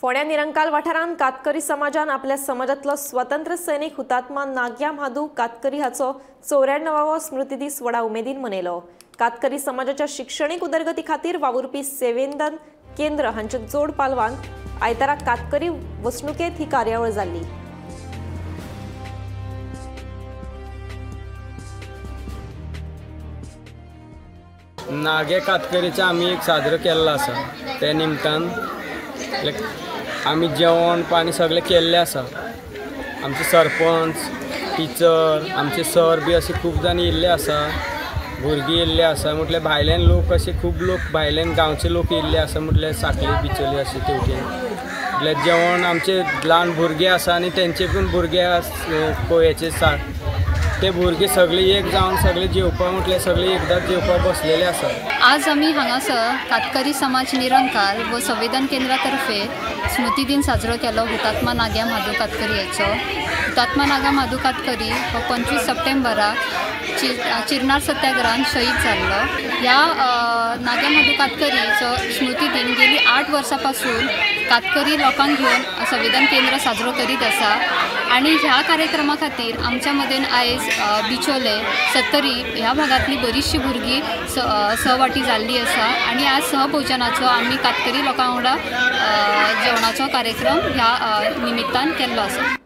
फोंड्या निरंकाल वाठारांत कातकरी समाजान आपल्या समाजातलो स्वतंत्र सैनिक हुतात्मा नाग्या म्हादू कातकरी हाचो 94वो स्मृती दीस व्हडा उमेदीन मनयलो। कातकरी समाजाच्या शिक्षणीक उदरगती खातीर वावुरपी सेवेंदन केंद्र हांचे जोड पालवान आयतारा कातकरी वसणुकेंत ही कार्यावळ जाल्ली। नागे कातकरीचा आम्ही एक साजरो केल्लो आसा। त्या निमतान आम्ही जेवण पाणी सगळे केल्ले आसा। आमचे सरपंच टिचर आमचे सर बी असे खूब जाण येयल्ले आसा, भुरगीं येयल्ले आसा। म्हटल्यार भायल्यान लोक असे खूब लोक भायल्यान गांवचे लोक येयल्ले आसा। म्हटल्यार साखळी बिचोली अशें तेवटेन म्हटल्यार जेवण आमचे ल्हान भुरगे आसा आनी तेंचे पण भुरगे कोयेचे ते भुरगे सगळे एक जावन सगळे जेवपा म्हटल्यार सगळे एकदांच जेवपा बसलेले आसा। आज आम्ही हांगासर कातकरी समाज निरंकाल व संवेदन केंद्रातर्फे स्मृती दिन साजरो केलो हुतात्मा नाग्या म्हादू कातकरी हाचो। हुतात्मा नागा म्हादू कातकरी हो 25 सप्टेंबराक चिरनार सत्याग्रहान शहीद जाल्लो। ह्या नाग्या म्हादू कातकरीचो स्मृती दिन गेली 8 वर्सां पासून कातकरी लोकांक घेवन संवेदन केंद्र साजरो करीत आसा। आणि ह्या कार्यक्रमा खातीर आमच्या मदेन आयज बिचोले सत्तरी ह्या भागातली बरीचशी भुरगीं सहवाटी जाल्ली आसा। आणि आज सहभोजनाचो आमी कातकरी लोकां वांगडा जेवणाचो कार्यक्रम ह्या निमित्तान केल्लो आसा।